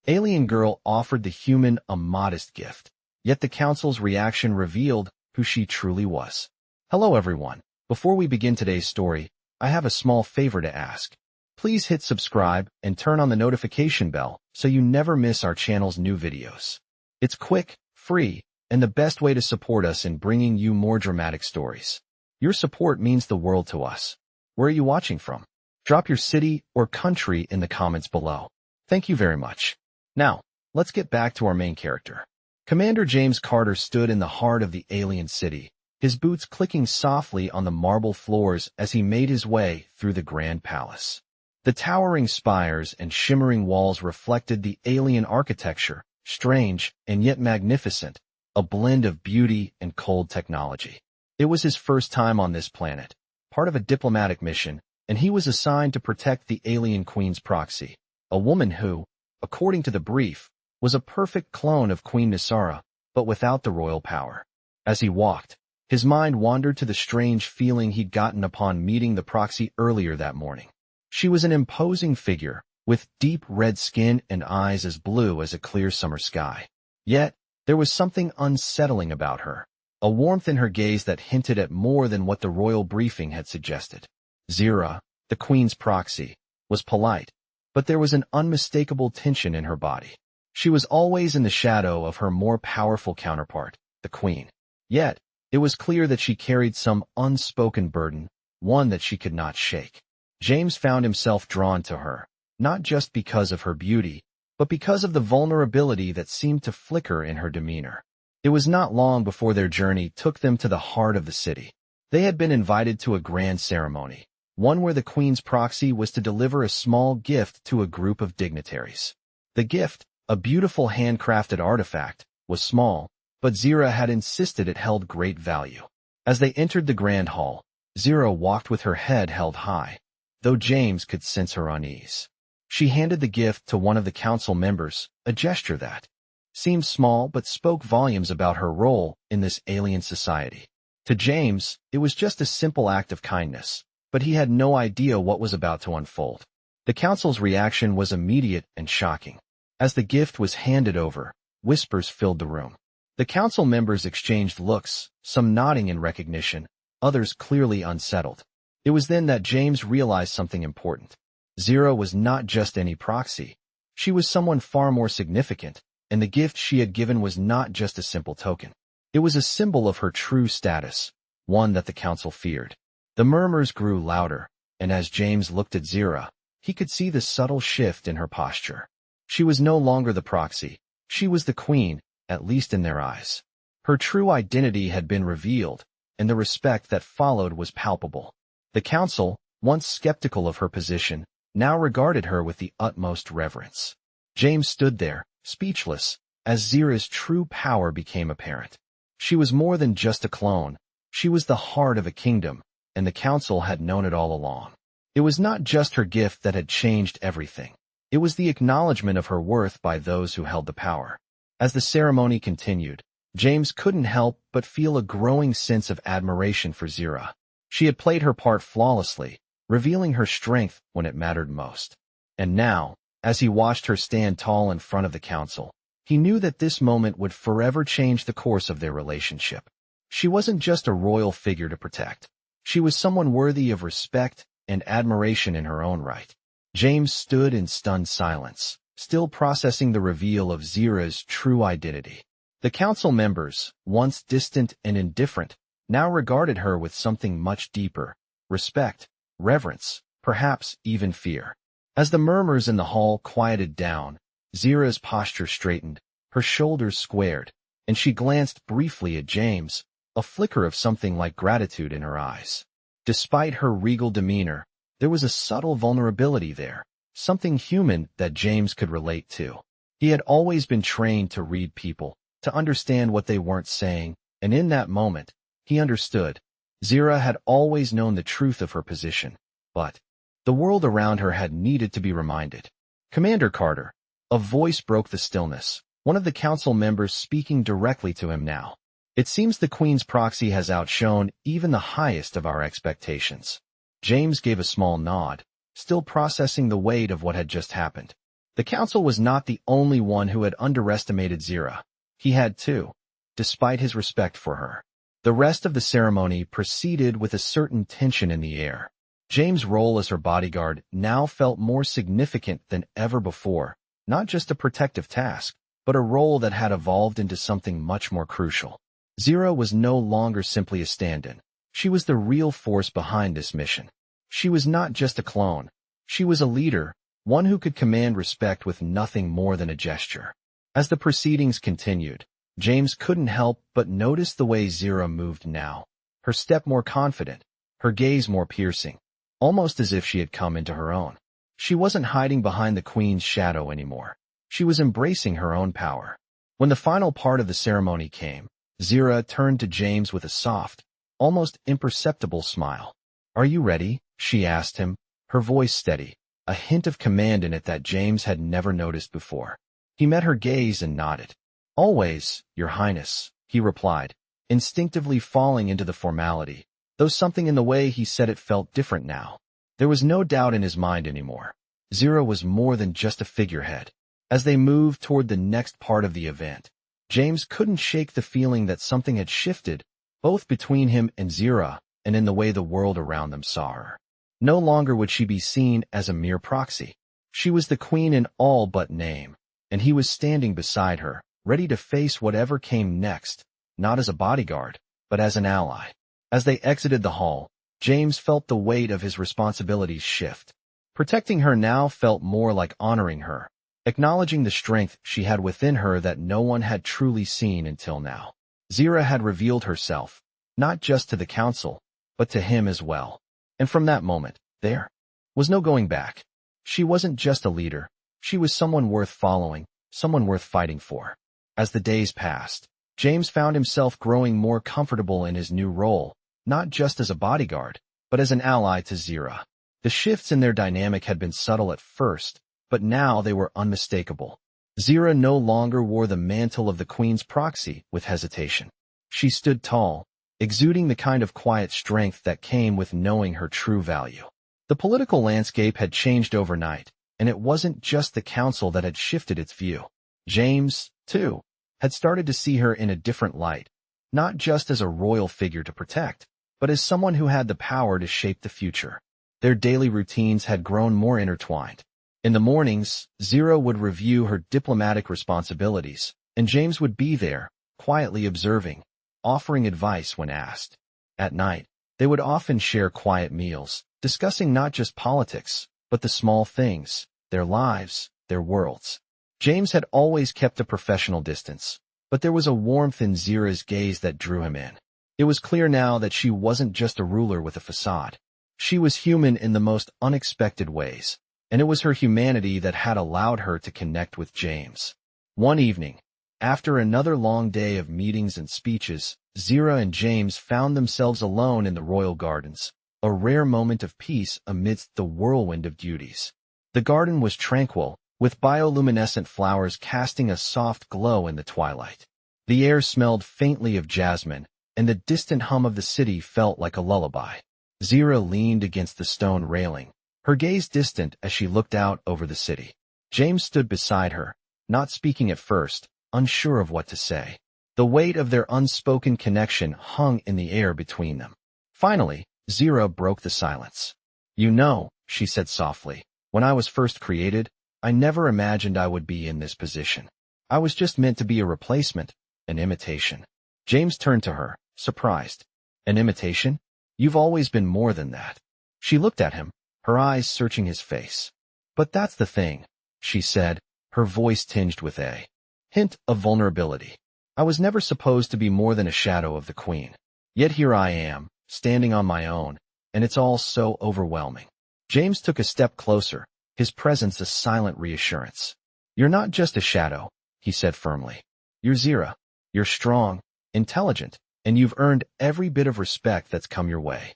Alien Girl offered the human a modest gift, yet the Council's reaction revealed who she truly was. Hello everyone. Before we begin today's story, I have a small favor to ask. Please hit subscribe and turn on the notification bell so you never miss our channel's new videos. It's quick, free, and the best way to support us in bringing you more dramatic stories. Your support means the world to us. Where are you watching from? Drop your city or country in the comments below. Thank you very much. Now, let's get back to our main character. Commander James Carter stood in the heart of the alien city, his boots clicking softly on the marble floors as he made his way through the grand palace. The towering spires and shimmering walls reflected the alien architecture, strange and yet magnificent, a blend of beauty and cold technology. It was his first time on this planet, part of a diplomatic mission, and he was assigned to protect the alien queen's proxy, a woman who, according to the brief, was a perfect clone of Queen Nisara, but without the royal power. As he walked, his mind wandered to the strange feeling he'd gotten upon meeting the proxy earlier that morning. She was an imposing figure, with deep red skin and eyes as blue as a clear summer sky. Yet, there was something unsettling about her, a warmth in her gaze that hinted at more than what the royal briefing had suggested. Zira, the queen's proxy, was polite, but there was an unmistakable tension in her body. She was always in the shadow of her more powerful counterpart, the queen. Yet, it was clear that she carried some unspoken burden, one that she could not shake. James found himself drawn to her, not just because of her beauty, but because of the vulnerability that seemed to flicker in her demeanor. It was not long before their journey took them to the heart of the city. They had been invited to a grand ceremony, one where the queen's proxy was to deliver a small gift to a group of dignitaries. The gift, a beautiful handcrafted artifact, was small, but Zira had insisted it held great value. As they entered the grand hall, Zira walked with her head held high, though James could sense her unease. She handed the gift to one of the council members, a gesture that seemed small but spoke volumes about her role in this alien society. To James, it was just a simple act of kindness, but he had no idea what was about to unfold. The council's reaction was immediate and shocking. As the gift was handed over, whispers filled the room. The council members exchanged looks, some nodding in recognition, others clearly unsettled. It was then that James realized something important. Zira was not just any proxy. She was someone far more significant, and the gift she had given was not just a simple token. It was a symbol of her true status, one that the council feared. The murmurs grew louder, and as James looked at Zira, he could see the subtle shift in her posture. She was no longer the proxy. She was the queen, at least in their eyes. Her true identity had been revealed, and the respect that followed was palpable. The council, once skeptical of her position, now regarded her with the utmost reverence. James stood there, speechless, as Zira's true power became apparent. She was more than just a clone. She was the heart of a kingdom, and the council had known it all along. It was not just her gift that had changed everything. It was the acknowledgement of her worth by those who held the power. As the ceremony continued, James couldn't help but feel a growing sense of admiration for Zira. She had played her part flawlessly, revealing her strength when it mattered most. And now, as he watched her stand tall in front of the council, he knew that this moment would forever change the course of their relationship. She wasn't just a royal figure to protect. She was someone worthy of respect and admiration in her own right. James stood in stunned silence, still processing the reveal of Zira's true identity. The council members, once distant and indifferent, now regarded her with something much deeper: respect, reverence, perhaps even fear. As the murmurs in the hall quieted down, Zira's posture straightened, her shoulders squared, and she glanced briefly at James, a flicker of something like gratitude in her eyes. Despite her regal demeanor, there was a subtle vulnerability there, something human that James could relate to. He had always been trained to read people, to understand what they weren't saying, and in that moment, he understood. Zira had always known the truth of her position, but the world around her had needed to be reminded. "Commander Carter," a voice broke the stillness, one of the council members speaking directly to him now. "It seems the Queen's proxy has outshone even the highest of our expectations." James gave a small nod, still processing the weight of what had just happened. The council was not the only one who had underestimated Zira. He had too, despite his respect for her. The rest of the ceremony proceeded with a certain tension in the air. James' role as her bodyguard now felt more significant than ever before, not just a protective task, but a role that had evolved into something much more crucial. Zira was no longer simply a stand-in. She was the real force behind this mission. She was not just a clone. She was a leader, one who could command respect with nothing more than a gesture. As the proceedings continued, James couldn't help but notice the way Zira moved now. Her step more confident, her gaze more piercing, almost as if she had come into her own. She wasn't hiding behind the queen's shadow anymore. She was embracing her own power. When the final part of the ceremony came, Zira turned to James with a soft, almost imperceptible smile. "Are you ready?" she asked him, her voice steady, a hint of command in it that James had never noticed before. He met her gaze and nodded. "Always, Your Highness," he replied, instinctively falling into the formality, though something in the way he said it felt different now. There was no doubt in his mind anymore. Zira was more than just a figurehead. As they moved toward the next part of the event, James couldn't shake the feeling that something had shifted, both between him and Zira, and in the way the world around them saw her. No longer would she be seen as a mere proxy. She was the queen in all but name, and he was standing beside her, ready to face whatever came next, not as a bodyguard, but as an ally. As they exited the hall, James felt the weight of his responsibilities shift. Protecting her now felt more like honoring her, acknowledging the strength she had within her that no one had truly seen until now. Zira had revealed herself, not just to the council, but to him as well. And from that moment, there was no going back. She wasn't just a leader. She was someone worth following, someone worth fighting for. As the days passed, James found himself growing more comfortable in his new role, not just as a bodyguard, but as an ally to Zira. The shifts in their dynamic had been subtle at first, but now they were unmistakable. Zira no longer wore the mantle of the queen's proxy with hesitation. She stood tall, exuding the kind of quiet strength that came with knowing her true value. The political landscape had changed overnight, and it wasn't just the council that had shifted its view. James, too, had started to see her in a different light, not just as a royal figure to protect, but as someone who had the power to shape the future. Their daily routines had grown more intertwined. In the mornings, Zira would review her diplomatic responsibilities, and James would be there, quietly observing, offering advice when asked. At night, they would often share quiet meals, discussing not just politics, but the small things, their lives, their worlds. James had always kept a professional distance, but there was a warmth in Zira's gaze that drew him in. It was clear now that she wasn't just a ruler with a facade. She was human in the most unexpected ways, and it was her humanity that had allowed her to connect with James. One evening, after another long day of meetings and speeches, Zira and James found themselves alone in the royal gardens, a rare moment of peace amidst the whirlwind of duties. The garden was tranquil, with bioluminescent flowers casting a soft glow in the twilight. The air smelled faintly of jasmine, and the distant hum of the city felt like a lullaby. Zira leaned against the stone railing, her gaze distant as she looked out over the city. James stood beside her, not speaking at first, unsure of what to say. The weight of their unspoken connection hung in the air between them. Finally, Zira broke the silence. "You know," she said softly, "when I was first created, I never imagined I would be in this position. I was just meant to be a replacement, an imitation." James turned to her, surprised. "An imitation? You've always been more than that." She looked at him, her eyes searching his face. "But that's the thing," she said, her voice tinged with a hint of vulnerability. "I was never supposed to be more than a shadow of the queen. Yet here I am, standing on my own, and it's all so overwhelming." James took a step closer, his presence a silent reassurance. "You're not just a shadow," he said firmly. "You're Zira. You're strong, intelligent, and you've earned every bit of respect that's come your way."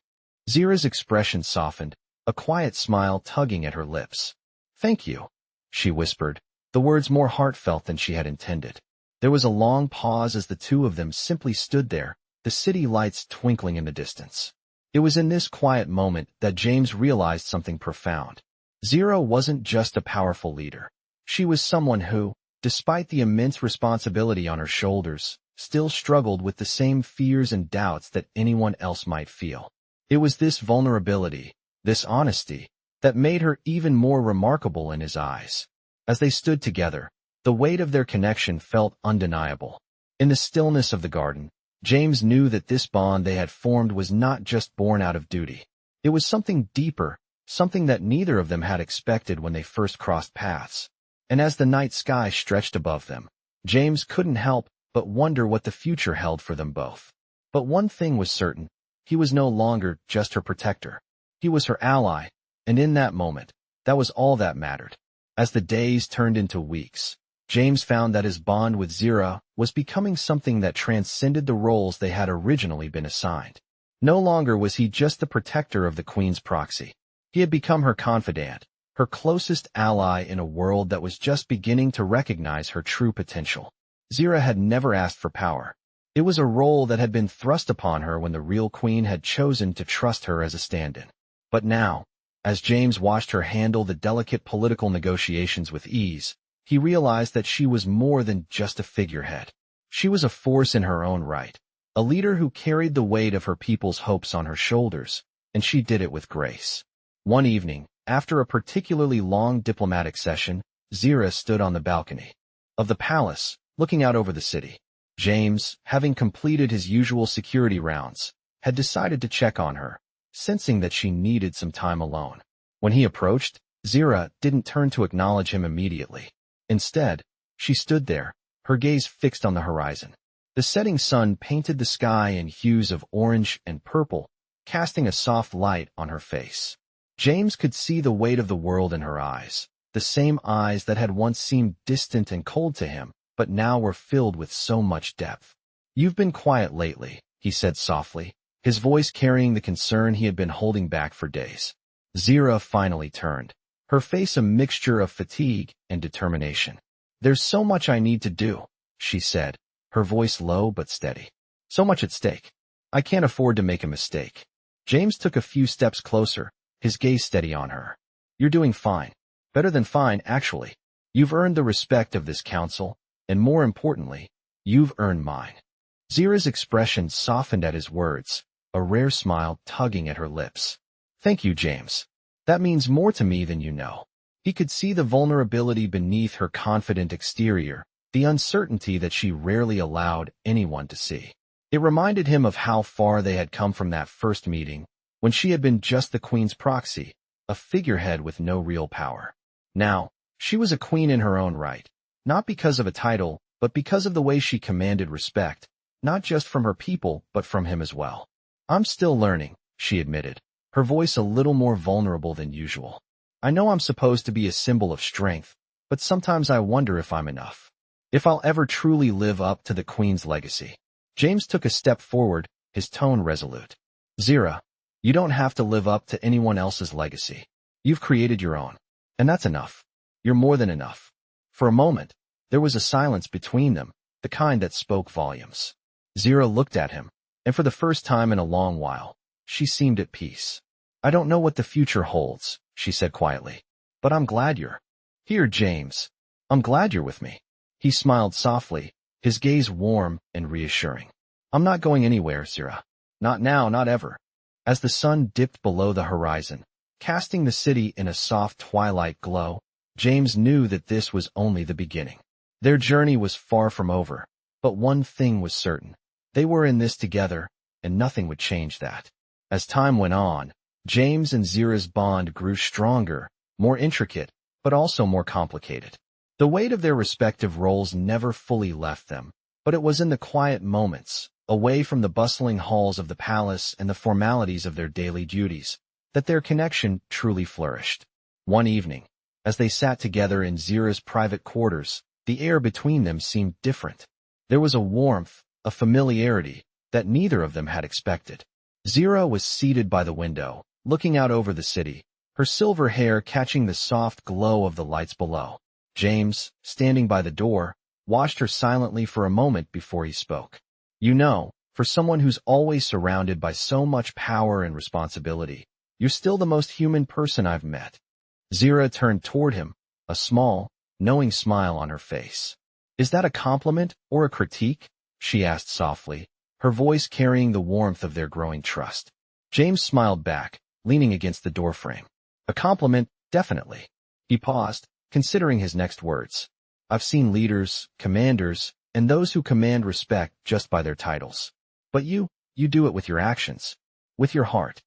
Zira's expression softened, a quiet smile tugging at her lips. "Thank you," she whispered, the words more heartfelt than she had intended. There was a long pause as the two of them simply stood there, the city lights twinkling in the distance. It was in this quiet moment that James realized something profound. Zira wasn't just a powerful leader. She was someone who, despite the immense responsibility on her shoulders, still struggled with the same fears and doubts that anyone else might feel. It was this vulnerability, this honesty, that made her even more remarkable in his eyes. As they stood together, the weight of their connection felt undeniable. In the stillness of the garden, James knew that this bond they had formed was not just born out of duty. It was something deeper, something that neither of them had expected when they first crossed paths. And as the night sky stretched above them, James couldn't help but wonder what the future held for them both. But one thing was certain: he was no longer just her protector. He was her ally, and in that moment, that was all that mattered. As the days turned into weeks, James found that his bond with Zira was becoming something that transcended the roles they had originally been assigned. No longer was he just the protector of the Queen's proxy. He had become her confidant, her closest ally in a world that was just beginning to recognize her true potential. Zira had never asked for power. It was a role that had been thrust upon her when the real Queen had chosen to trust her as a stand-in. But now, as James watched her handle the delicate political negotiations with ease, he realized that she was more than just a figurehead. She was a force in her own right, a leader who carried the weight of her people's hopes on her shoulders, and she did it with grace. One evening, after a particularly long diplomatic session, Zira stood on the balcony of the palace, looking out over the city. James, having completed his usual security rounds, had decided to check on her, sensing that she needed some time alone. When he approached, Zira didn't turn to acknowledge him immediately. Instead, she stood there, her gaze fixed on the horizon. The setting sun painted the sky in hues of orange and purple, casting a soft light on her face. James could see the weight of the world in her eyes, the same eyes that had once seemed distant and cold to him, but now were filled with so much depth. "You've been quiet lately," he said softly, his voice carrying the concern he had been holding back for days. Zira finally turned, her face a mixture of fatigue and determination. "There's so much I need to do," she said, her voice low but steady. "So much at stake. I can't afford to make a mistake." James took a few steps closer, his gaze steady on her. "You're doing fine. Better than fine, actually. You've earned the respect of this council, and more importantly, you've earned mine." Zira's expression softened at his words, a rare smile tugging at her lips. "Thank you, James. That means more to me than you know." He could see the vulnerability beneath her confident exterior, the uncertainty that she rarely allowed anyone to see. It reminded him of how far they had come from that first meeting, when she had been just the Queen's proxy, a figurehead with no real power. Now, she was a queen in her own right, not because of a title, but because of the way she commanded respect, not just from her people, but from him as well. "I'm still learning," she admitted, her voice a little more vulnerable than usual. "I know I'm supposed to be a symbol of strength, but sometimes I wonder if I'm enough. If I'll ever truly live up to the Queen's legacy." James took a step forward, his tone resolute. "Zira, you don't have to live up to anyone else's legacy. You've created your own. And that's enough. You're more than enough." For a moment, there was a silence between them, the kind that spoke volumes. Zira looked at him, and for the first time in a long while, she seemed at peace. "I don't know what the future holds," she said quietly, "but I'm glad you're here, James. I'm glad you're with me." He smiled softly, his gaze warm and reassuring. "I'm not going anywhere, Zira. Not now, not ever." As the sun dipped below the horizon, casting the city in a soft twilight glow, James knew that this was only the beginning. Their journey was far from over, but one thing was certain. They were in this together, and nothing would change that. As time went on, James and Zira's bond grew stronger, more intricate, but also more complicated. The weight of their respective roles never fully left them, but it was in the quiet moments, away from the bustling halls of the palace and the formalities of their daily duties, that their connection truly flourished. One evening, as they sat together in Zira's private quarters, the air between them seemed different. There was a warmth, a familiarity, that neither of them had expected. Zira was seated by the window, looking out over the city, her silver hair catching the soft glow of the lights below. James, standing by the door, watched her silently for a moment before he spoke. "You know, for someone who's always surrounded by so much power and responsibility, you're still the most human person I've met." Zira turned toward him, a small, knowing smile on her face. "Is that a compliment or a critique?" she asked softly, her voice carrying the warmth of their growing trust. James smiled back, leaning against the doorframe. "A compliment, definitely." He paused, considering his next words. "I've seen leaders, commanders, and those who command respect just by their titles. But you do it with your actions, with your heart."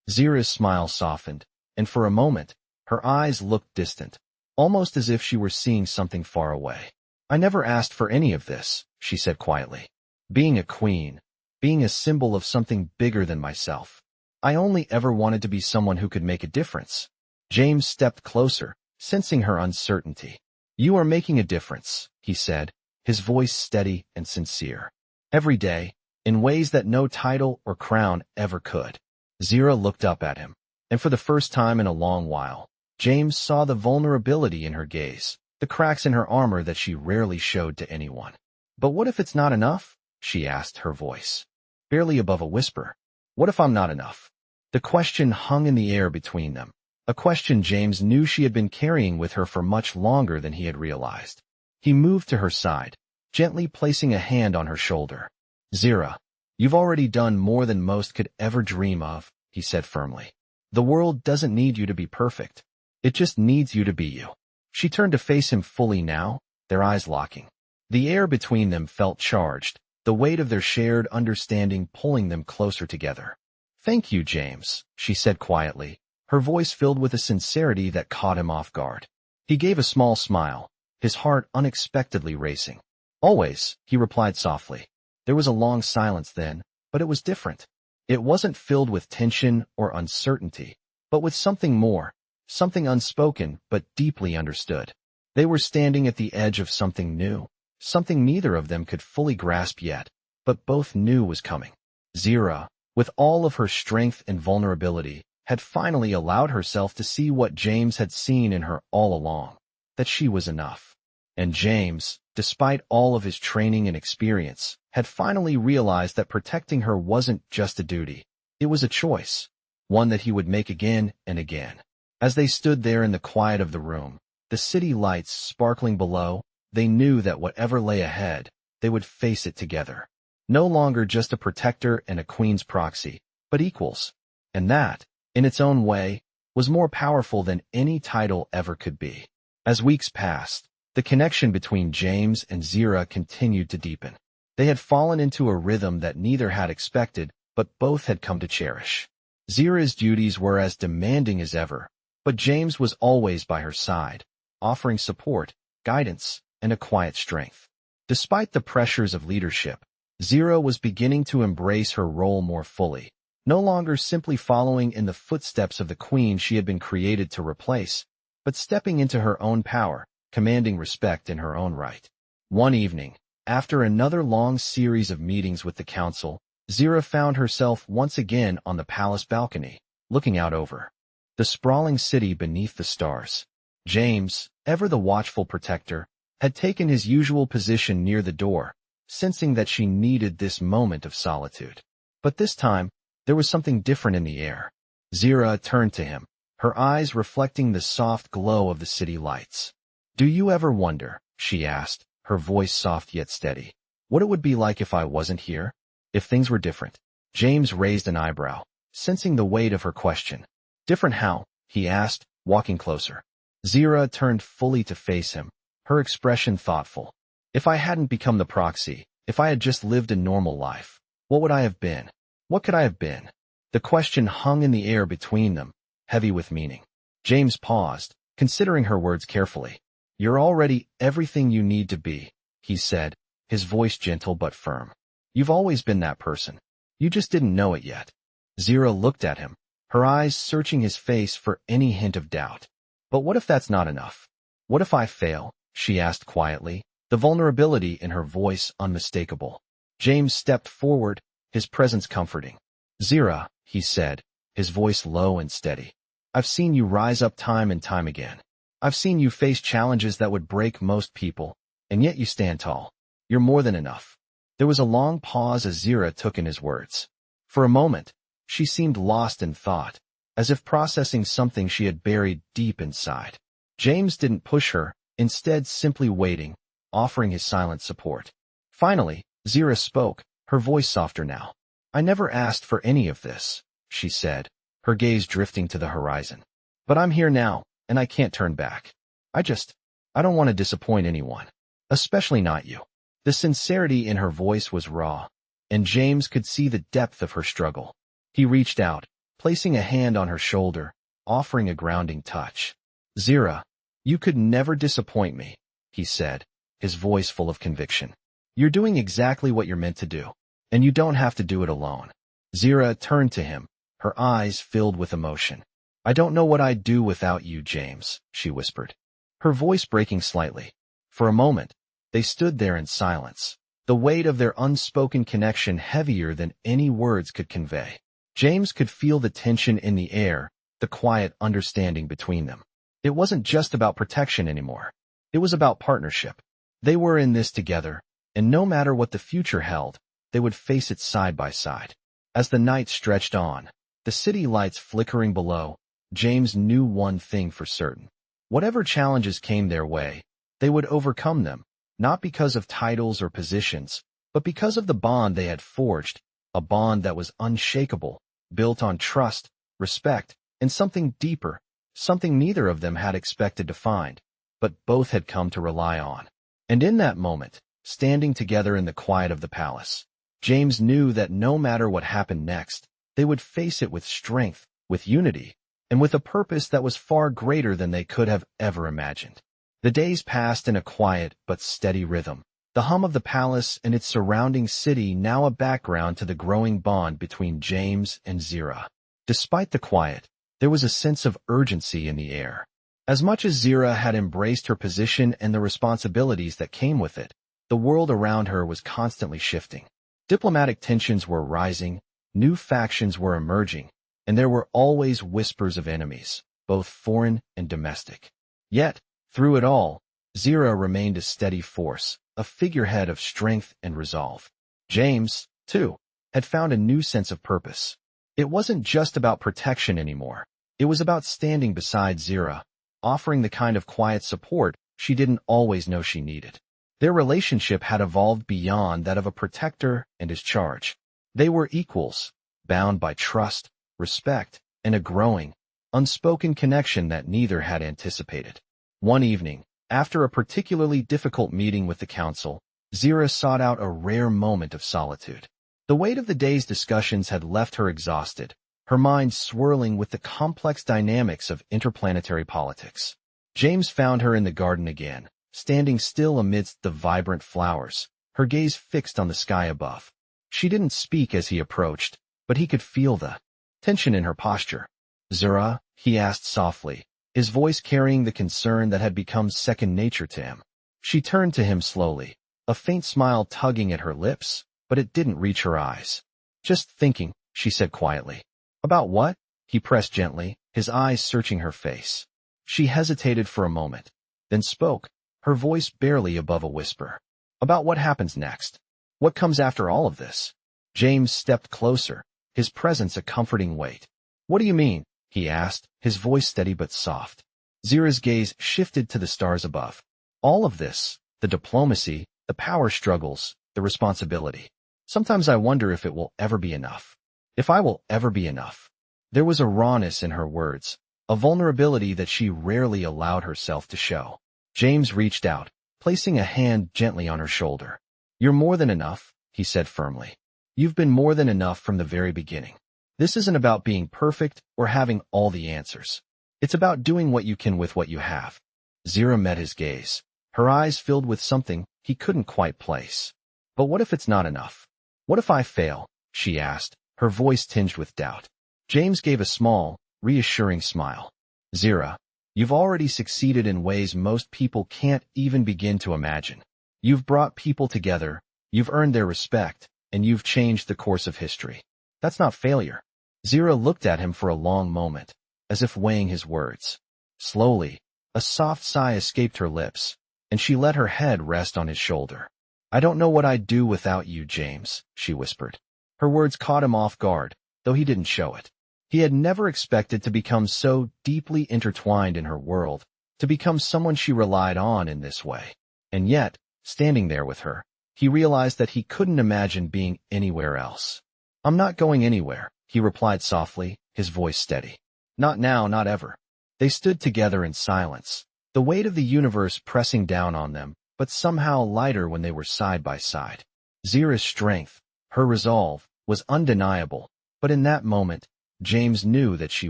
Zira's smile softened, and for a moment, her eyes looked distant, almost as if she were seeing something far away. "I never asked for any of this," she said quietly. "Being a queen, being a symbol of something bigger than myself. I only ever wanted to be someone who could make a difference." James stepped closer, sensing her uncertainty. "You are making a difference," he said, his voice steady and sincere. "Every day, in ways that no title or crown ever could." Zira looked up at him, and for the first time in a long while, James saw the vulnerability in her gaze, the cracks in her armor that she rarely showed to anyone. "But what if it's not enough?" she asked, her voice barely above a whisper. "What if I'm not enough?" The question hung in the air between them, a question James knew she had been carrying with her for much longer than he had realized. He moved to her side, gently placing a hand on her shoulder. "Zira, you've already done more than most could ever dream of," he said firmly. "The world doesn't need you to be perfect. It just needs you to be you." She turned to face him fully now, their eyes locking. The air between them felt charged, the weight of their shared understanding pulling them closer together. "Thank you, James," she said quietly, her voice filled with a sincerity that caught him off guard. He gave a small smile, his heart unexpectedly racing. "Always," he replied softly. There was a long silence then, but it was different. It wasn't filled with tension or uncertainty, but with something more, something unspoken but deeply understood. They were standing at the edge of something new, something neither of them could fully grasp yet, but both knew was coming. Zira, with all of her strength and vulnerability, had finally allowed herself to see what James had seen in her all along, that she was enough. And James, despite all of his training and experience, had finally realized that protecting her wasn't just a duty, it was a choice, one that he would make again and again. As they stood there in the quiet of the room, the city lights sparkling below, they knew that whatever lay ahead, they would face it together. No longer just a protector and a queen's proxy, but equals. And that, in its own way, was more powerful than any title ever could be. As weeks passed, the connection between James and Zira continued to deepen. They had fallen into a rhythm that neither had expected, but both had come to cherish. Zira's duties were as demanding as ever, but James was always by her side, offering support, guidance, and a quiet strength. Despite the pressures of leadership, Zira was beginning to embrace her role more fully, no longer simply following in the footsteps of the queen she had been created to replace, but stepping into her own power, commanding respect in her own right. One evening, after another long series of meetings with the council, Zira found herself once again on the palace balcony, looking out over the sprawling city beneath the stars. James, ever the watchful protector, had taken his usual position near the door, sensing that she needed this moment of solitude. But this time, there was something different in the air. Zira turned to him, her eyes reflecting the soft glow of the city lights. "Do you ever wonder," she asked, her voice soft yet steady, "what it would be like if I wasn't here? If things were different?" James raised an eyebrow, sensing the weight of her question. "Different how?" he asked, walking closer. Zira turned fully to face him, her expression thoughtful. "If I hadn't become the proxy, if I had just lived a normal life, what would I have been? What could I have been?" The question hung in the air between them, heavy with meaning. James paused, considering her words carefully. "You're already everything you need to be," he said, his voice gentle but firm. "You've always been that person. You just didn't know it yet." Zira looked at him, her eyes searching his face for any hint of doubt. "But what if that's not enough? What if I fail?" she asked quietly, the vulnerability in her voice unmistakable. James stepped forward, his presence comforting. "Zira," he said, his voice low and steady, "I've seen you rise up time and time again. I've seen you face challenges that would break most people, and yet you stand tall. You're more than enough." There was a long pause as Zira took in his words. For a moment, she seemed lost in thought, as if processing something she had buried deep inside. James didn't push her, instead simply waiting, offering his silent support. Finally, Zira spoke, her voice softer now. "I never asked for any of this," she said, her gaze drifting to the horizon. "But I'm here now, and I can't turn back. I don't want to disappoint anyone. Especially not you." The sincerity in her voice was raw, and James could see the depth of her struggle. He reached out, placing a hand on her shoulder, offering a grounding touch. "Zira, you could never disappoint me," he said, his voice full of conviction. "You're doing exactly what you're meant to do, and you don't have to do it alone." Zira turned to him, her eyes filled with emotion. "I don't know what I'd do without you, James," she whispered, her voice breaking slightly. For a moment, they stood there in silence, the weight of their unspoken connection heavier than any words could convey. James could feel the tension in the air, the quiet understanding between them. It wasn't just about protection anymore. It was about partnership. They were in this together, and no matter what the future held, they would face it side by side. As the night stretched on, the city lights flickering below, James knew one thing for certain. Whatever challenges came their way, they would overcome them, not because of titles or positions, but because of the bond they had forged, a bond that was unshakable, built on trust, respect, and something deeper, something neither of them had expected to find, but both had come to rely on. And in that moment, standing together in the quiet of the palace, James knew that no matter what happened next, they would face it with strength, with unity, and with a purpose that was far greater than they could have ever imagined. The days passed in a quiet but steady rhythm, the hum of the palace and its surrounding city now a background to the growing bond between James and Zira. Despite the quiet, there was a sense of urgency in the air. As much as Zira had embraced her position and the responsibilities that came with it, the world around her was constantly shifting. Diplomatic tensions were rising, new factions were emerging, and there were always whispers of enemies, both foreign and domestic. Yet, through it all, Zira remained a steady force, a figurehead of strength and resolve. James, too, had found a new sense of purpose. It wasn't just about protection anymore. It was about standing beside Zira, offering the kind of quiet support she didn't always know she needed. Their relationship had evolved beyond that of a protector and his charge. They were equals, bound by trust, respect, and a growing, unspoken connection that neither had anticipated. One evening, after a particularly difficult meeting with the council, Zira sought out a rare moment of solitude. The weight of the day's discussions had left her exhausted, her mind swirling with the complex dynamics of interplanetary politics. James found her in the garden again, standing still amidst the vibrant flowers, her gaze fixed on the sky above. She didn't speak as he approached, but he could feel the tension in her posture. "Zira?" he asked softly, his voice carrying the concern that had become second nature to him. She turned to him slowly, a faint smile tugging at her lips, but it didn't reach her eyes. "Just thinking," she said quietly. "About what?" he pressed gently, his eyes searching her face. She hesitated for a moment, then spoke, her voice barely above a whisper. "About what happens next. What comes after all of this?" James stepped closer, his presence a comforting weight. "What do you mean?" he asked, his voice steady but soft. Zira's gaze shifted to the stars above. "All of this, the diplomacy, the power struggles, the responsibility. Sometimes I wonder if it will ever be enough. If I will ever be enough." There was a rawness in her words, a vulnerability that she rarely allowed herself to show. James reached out, placing a hand gently on her shoulder. "You're more than enough," he said firmly. "You've been more than enough from the very beginning. This isn't about being perfect or having all the answers. It's about doing what you can with what you have." Zira met his gaze, her eyes filled with something he couldn't quite place. "But what if it's not enough? What if I fail?" she asked, her voice tinged with doubt. James gave a small, reassuring smile. "Zira, you've already succeeded in ways most people can't even begin to imagine. You've brought people together, you've earned their respect, and you've changed the course of history. That's not failure." Zira looked at him for a long moment, as if weighing his words. Slowly, a soft sigh escaped her lips, and she let her head rest on his shoulder. "I don't know what I'd do without you, James," she whispered. Her words caught him off guard, though he didn't show it. He had never expected to become so deeply intertwined in her world, to become someone she relied on in this way. And yet, standing there with her, he realized that he couldn't imagine being anywhere else. "I'm not going anywhere," he replied softly, his voice steady. "Not now, not ever." They stood together in silence, the weight of the universe pressing down on them, but somehow lighter when they were side by side. Zira's strength, her resolve, was undeniable, but in that moment, James knew that she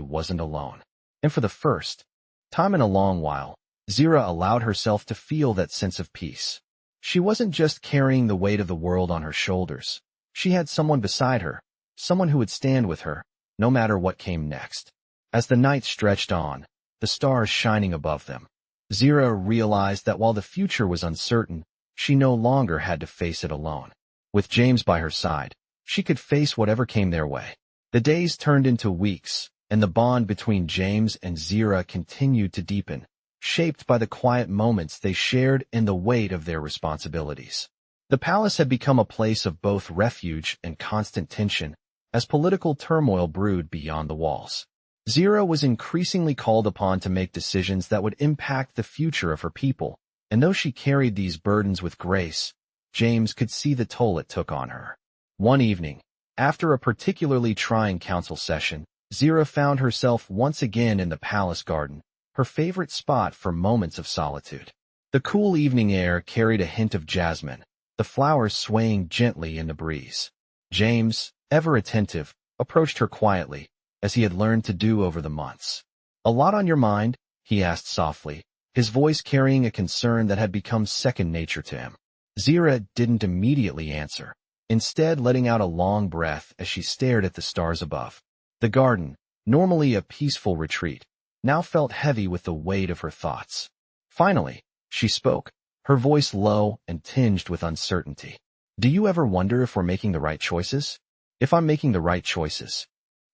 wasn't alone. And for the first time in a long while, Zira allowed herself to feel that sense of peace. She wasn't just carrying the weight of the world on her shoulders. She had someone beside her, someone who would stand with her, no matter what came next. As the night stretched on, the stars shining above them, Zira realized that while the future was uncertain, she no longer had to face it alone. With James by her side, she could face whatever came their way. The days turned into weeks, and the bond between James and Zira continued to deepen, shaped by the quiet moments they shared and the weight of their responsibilities. The palace had become a place of both refuge and constant tension, as political turmoil brewed beyond the walls. Zira was increasingly called upon to make decisions that would impact the future of her people, and though she carried these burdens with grace, James could see the toll it took on her. One evening, after a particularly trying council session, Zira found herself once again in the palace garden, her favorite spot for moments of solitude. The cool evening air carried a hint of jasmine, the flowers swaying gently in the breeze. James, ever attentive, approached her quietly, as he had learned to do over the months. "A lot on your mind?" he asked softly, his voice carrying a concern that had become second nature to him. Zira didn't immediately answer, instead letting out a long breath as she stared at the stars above. The garden, normally a peaceful retreat, now felt heavy with the weight of her thoughts. Finally, she spoke, her voice low and tinged with uncertainty. "Do you ever wonder if we're making the right choices?" "If I'm making the right choices."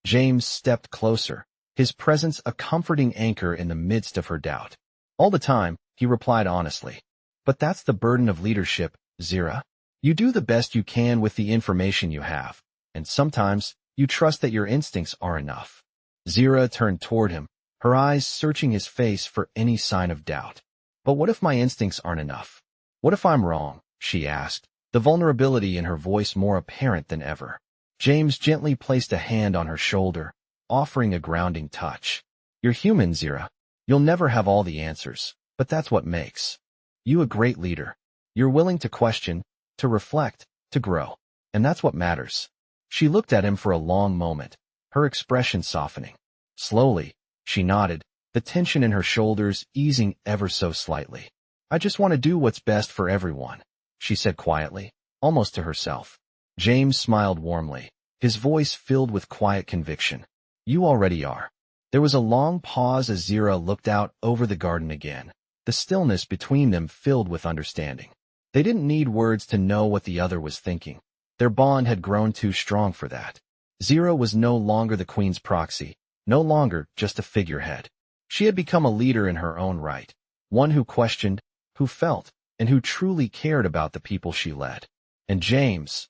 James stepped closer, his presence a comforting anchor in the midst of her doubt. "All the time," he replied honestly. "But that's the burden of leadership, Zira. You do the best you can with the information you have, and sometimes you trust that your instincts are enough." Zira turned toward him, her eyes searching his face for any sign of doubt. "But what if my instincts aren't enough? What if I'm wrong?" she asked, the vulnerability in her voice more apparent than ever. James gently placed a hand on her shoulder, offering a grounding touch. "You're human, Zira. You'll never have all the answers, but that's what makes you a great leader. You're willing to question, to reflect, to grow, and that's what matters." She looked at him for a long moment, her expression softening. Slowly, she nodded, the tension in her shoulders easing ever so slightly. "I just want to do what's best for everyone," she said quietly, almost to herself. James smiled warmly, his voice filled with quiet conviction. "You already are." There was a long pause as Zira looked out over the garden again, the stillness between them filled with understanding. They didn't need words to know what the other was thinking. Their bond had grown too strong for that. Zira was no longer the queen's proxy, no longer just a figurehead. She had become a leader in her own right, one who questioned, who felt, and who truly cared about the people she led. And James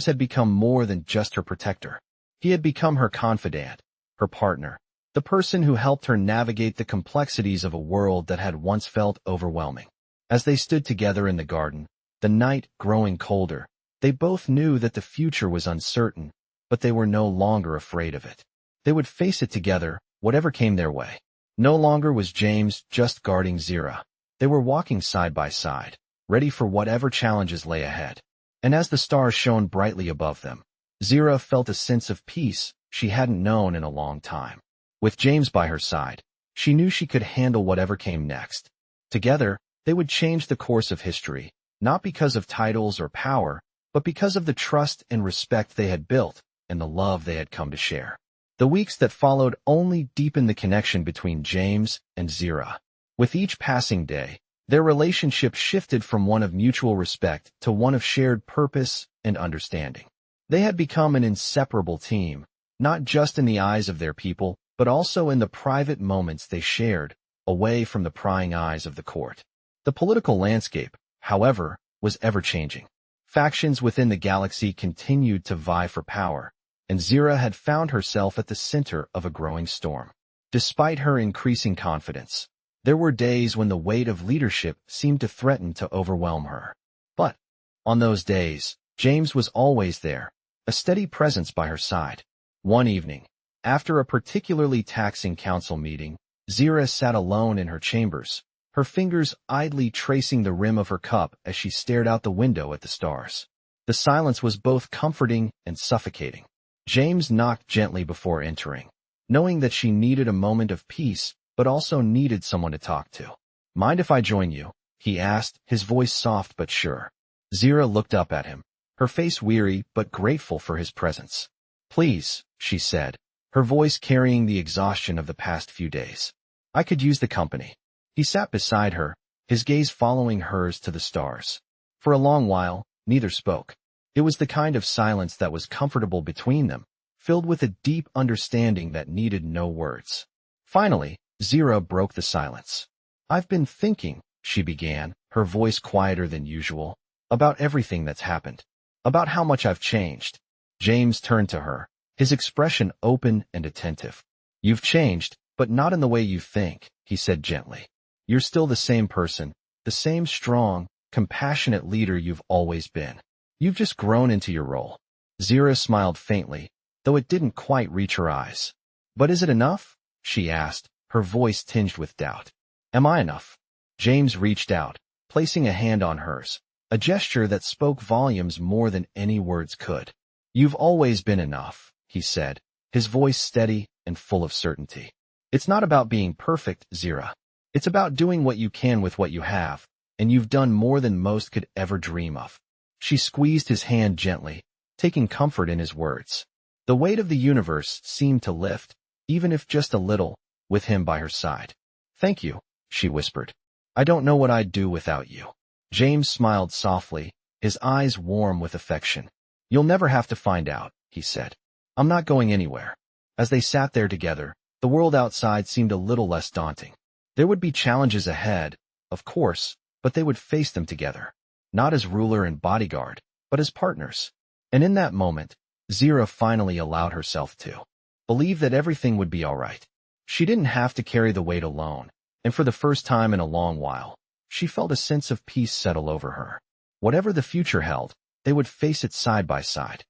had become more than just her protector. He had become her confidant, her partner, the person who helped her navigate the complexities of a world that had once felt overwhelming. As they stood together in the garden, the night growing colder, they both knew that the future was uncertain, but they were no longer afraid of it. They would face it together, whatever came their way. No longer was James just guarding Zira. They were walking side by side, ready for whatever challenges lay ahead. And as the stars shone brightly above them, Zira felt a sense of peace she hadn't known in a long time. With James by her side, she knew she could handle whatever came next. Together, they would change the course of history, not because of titles or power, but because of the trust and respect they had built and the love they had come to share. The weeks that followed only deepened the connection between James and Zira. With each passing day, their relationship shifted from one of mutual respect to one of shared purpose and understanding. They had become an inseparable team, not just in the eyes of their people, but also in the private moments they shared, away from the prying eyes of the court. The political landscape, however, was ever-changing. Factions within the galaxy continued to vie for power, and Zira had found herself at the center of a growing storm. Despite her increasing confidence, There were days when the weight of leadership seemed to threaten to overwhelm her. But, on those days, James was always there, a steady presence by her side. One evening, after a particularly taxing council meeting, Zira sat alone in her chambers, her fingers idly tracing the rim of her cup as she stared out the window at the stars. The silence was both comforting and suffocating. James knocked gently before entering, knowing that she needed a moment of peace, but also needed someone to talk to. "Mind if I join you?" he asked, his voice soft but sure. Zira looked up at him, her face weary but grateful for his presence. "Please," she said, her voice carrying the exhaustion of the past few days. "I could use the company." He sat beside her, his gaze following hers to the stars. For a long while, neither spoke. It was the kind of silence that was comfortable between them, filled with a deep understanding that needed no words. Finally, Zira broke the silence. "I've been thinking," she began, her voice quieter than usual, "about everything that's happened. About how much I've changed." James turned to her, his expression open and attentive. "You've changed, but not in the way you think," he said gently. "You're still the same person, the same strong, compassionate leader you've always been. You've just grown into your role." Zira smiled faintly, though it didn't quite reach her eyes. "But is it enough?" she asked, her voice tinged with doubt. "Am I enough?" James reached out, placing a hand on hers, a gesture that spoke volumes more than any words could. "You've always been enough," he said, his voice steady and full of certainty. "It's not about being perfect, Zira. It's about doing what you can with what you have, and you've done more than most could ever dream of." She squeezed his hand gently, taking comfort in his words. The weight of the universe seemed to lift, even if just a little, with him by her side. "Thank you," she whispered. "I don't know what I'd do without you." James smiled softly, his eyes warm with affection. "You'll never have to find out," he said. "I'm not going anywhere." As they sat there together, the world outside seemed a little less daunting. There would be challenges ahead, of course, but they would face them together. Not as ruler and bodyguard, but as partners. And in that moment, Zira finally allowed herself to believe that everything would be all right. She didn't have to carry the weight alone, and for the first time in a long while, she felt a sense of peace settle over her. Whatever the future held, they would face it side by side.